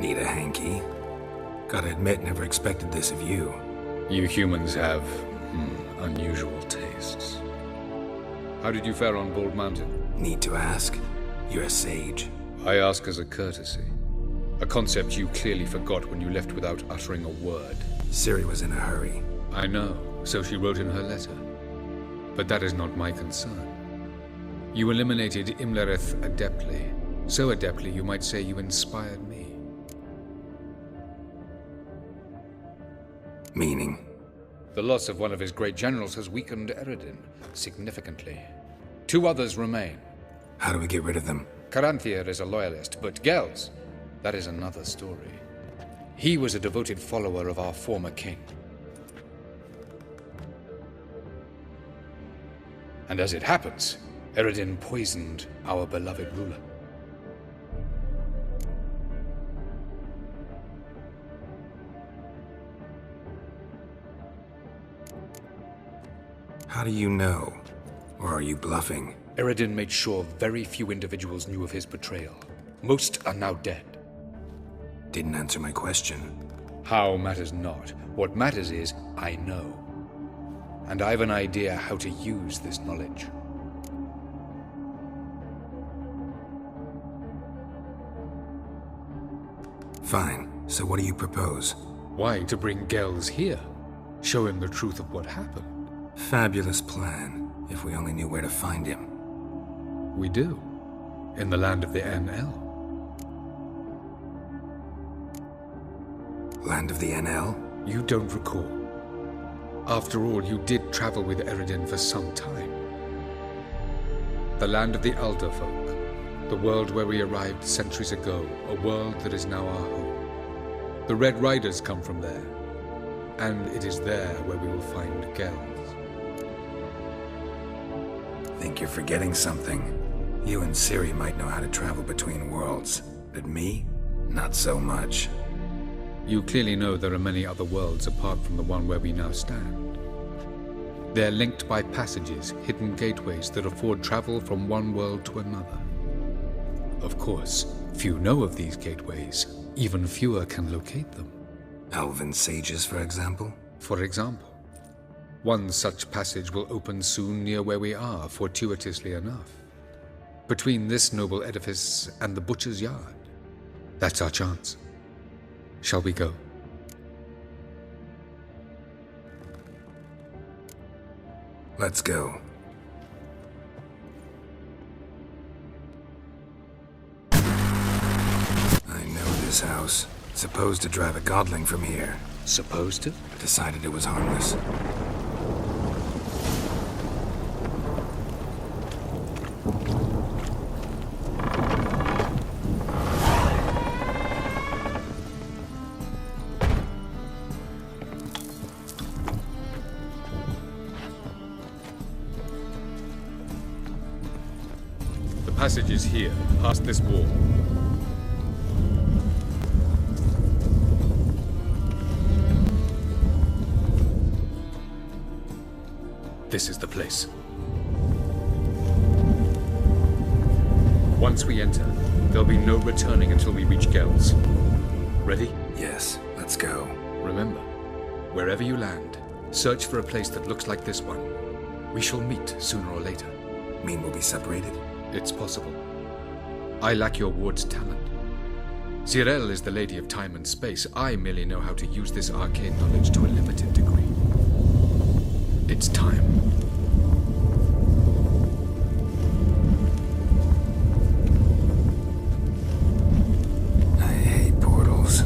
Need a hanky? Gotta admit, never expected this of you. You humans have, unusual tastes. How did you fare on Bald Mountain? Need to ask? You're a sage. I ask as a courtesy. A concept you clearly forgot when you left without uttering a word. Ciri was in a hurry. I know, so she wrote in her letter. But that is not my concern. You eliminated Imlerith adeptly. So adeptly you might say you inspired me. Meaning? The loss of one of his great generals has weakened Eredin significantly. 2 others remain. How do we get rid of them? Caranthir is a loyalist, but Gels, that is another story. He was a devoted follower of our former king. And as it happens, Eredin poisoned our beloved ruler. How do you know? Or are you bluffing? Eredin made sure very few individuals knew of his betrayal. Most are now dead. Didn't answer my question. How matters not. What matters is, I know. And I have an idea how to use this knowledge. Fine. So what do you propose? Why, to bring Gels here. Show him the truth of what happened. Fabulous plan, if we only knew where to find him. We do. In the land of the NL. Land of the NL? You don't recall. After all, you did travel with Eredin for some time. The land of the Alder folk. The world where we arrived centuries ago. A world that is now our home. The Red Riders come from there. And it is there where we will find Gels. Think you're forgetting something. You and Ciri might know how to travel between worlds, but me? Not so much. You clearly know there are many other worlds apart from the one where we now stand. They're linked by passages, hidden gateways that afford travel from one world to another. Of course, few know of these gateways. Even fewer can locate them. Elven sages, for example? For example. One such passage will open soon near where we are, fortuitously enough. Between this noble edifice and the butcher's yard. That's our chance. Shall we go? Let's go. I know this house. Supposed to drive a godling from here. Supposed to? Decided it was harmless. The passage is here, past this wall. This is the place. Once we enter, there'll be no returning until we reach Gels. Ready? Yes, let's go. Remember, wherever you land, search for a place that looks like this one. We shall meet sooner or later. Mean we'll be separated? It's possible. I lack your ward's talent. Zirel is the lady of time and space. I merely know how to use this arcane knowledge to a limited degree. It's time. I hate portals.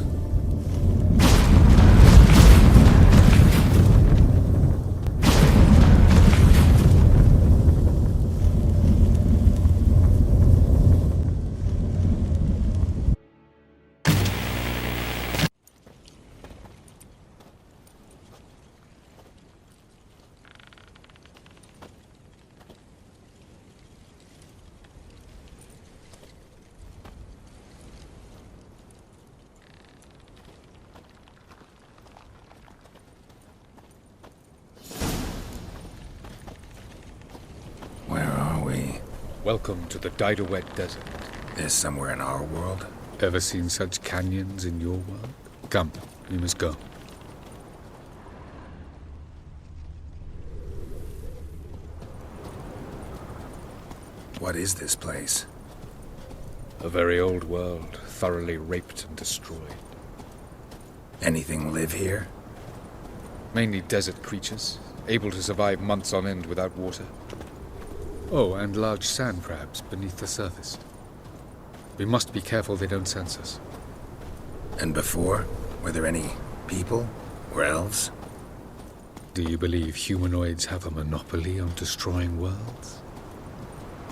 Welcome to the Didowet Desert. This somewhere in our world? Ever seen such canyons in your world? Come, we must go. What is this place? A very old world, thoroughly raped and destroyed. Anything live here? Mainly desert creatures, able to survive months on end without water. Oh, and large sand crabs beneath the surface. We must be careful they don't sense us. And before? Were there any people? Or elves? Do you believe humanoids have a monopoly on destroying worlds?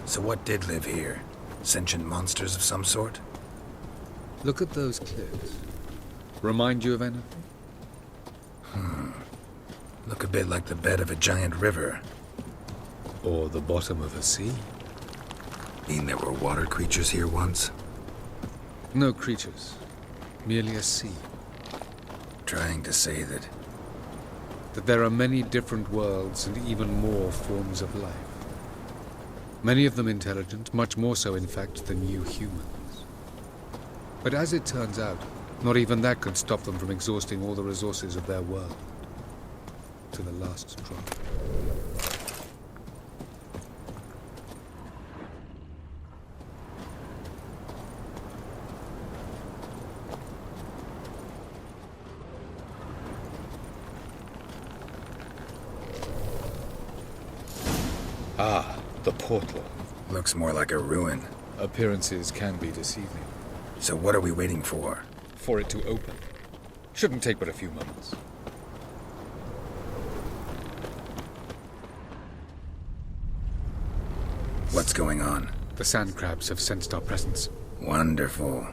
So what did live here? Sentient monsters of some sort? Look at those cliffs. Remind you of anything? Look a bit like the bed of a giant river. Or the bottom of a sea? Mean there were water creatures here once? No creatures. Merely a sea. Trying to say that... That there are many different worlds and even more forms of life. Many of them intelligent, much more so in fact than you humans. But as it turns out, not even that could stop them from exhausting all the resources of their world. To the last drop. Ah, the portal. Looks more like a ruin. Appearances can be deceiving. So what are we waiting for? For it to open. Shouldn't take but a few moments. What's going on? The sand crabs have sensed our presence. Wonderful.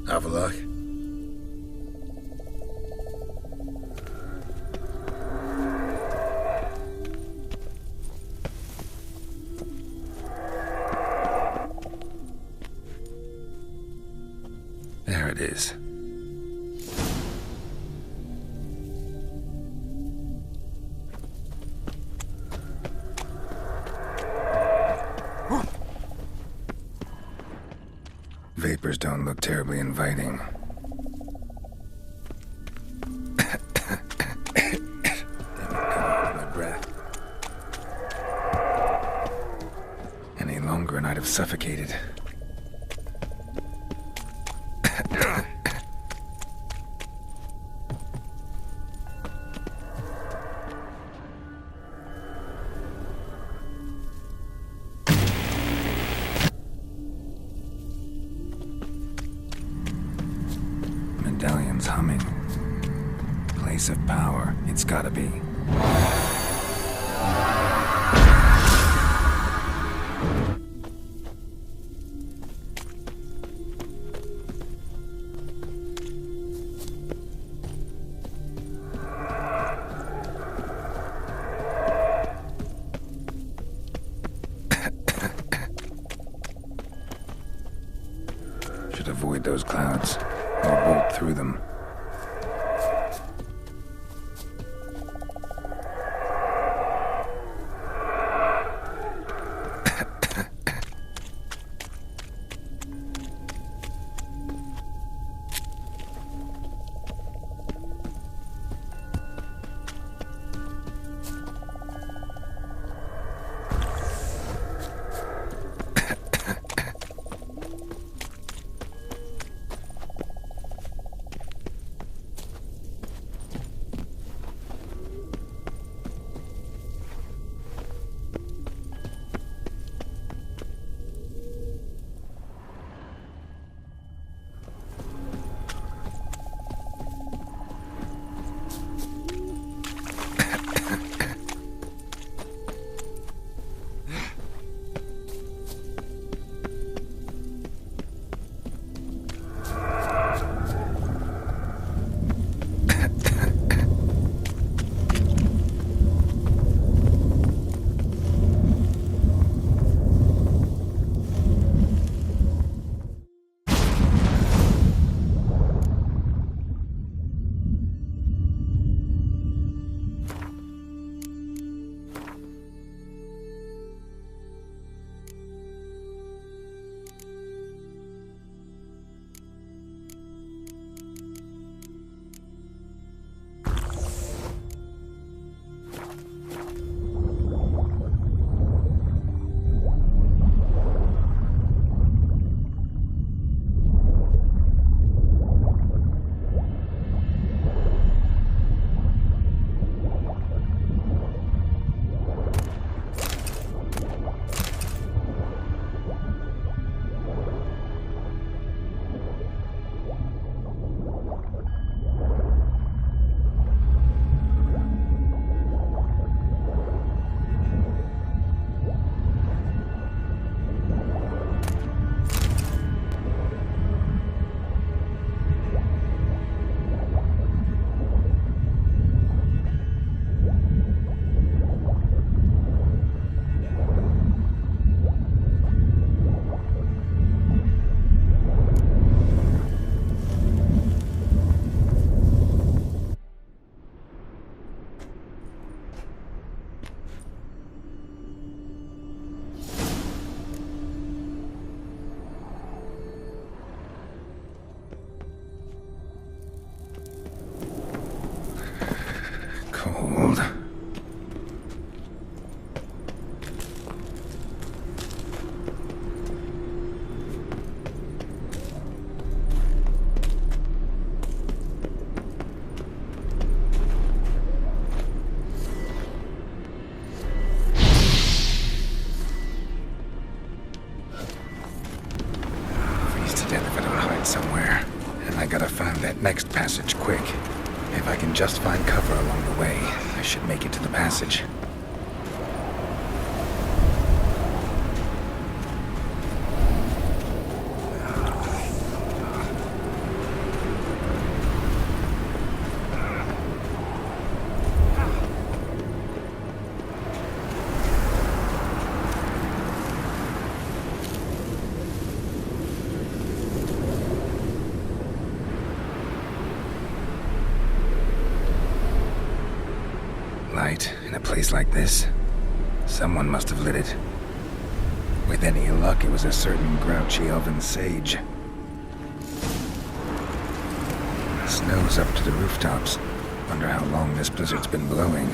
AVALLAC'H? There it is. Vapors don't look terribly inviting. Damn it, come on, my breath. Any longer and I'd have suffocated. Medallion's humming. Place of power, it's gotta be. Should avoid those clouds, or bolt through them. cold. Freeze to death if I don't hide somewhere. And I gotta find that next passage quick. If I can just find cover along the way, I should make it to the passage. Light in a place like this? Someone must have lit it. With any luck, it was a certain grouchy elven sage. Snow's up to the rooftops. Wonder how long this blizzard's been blowing.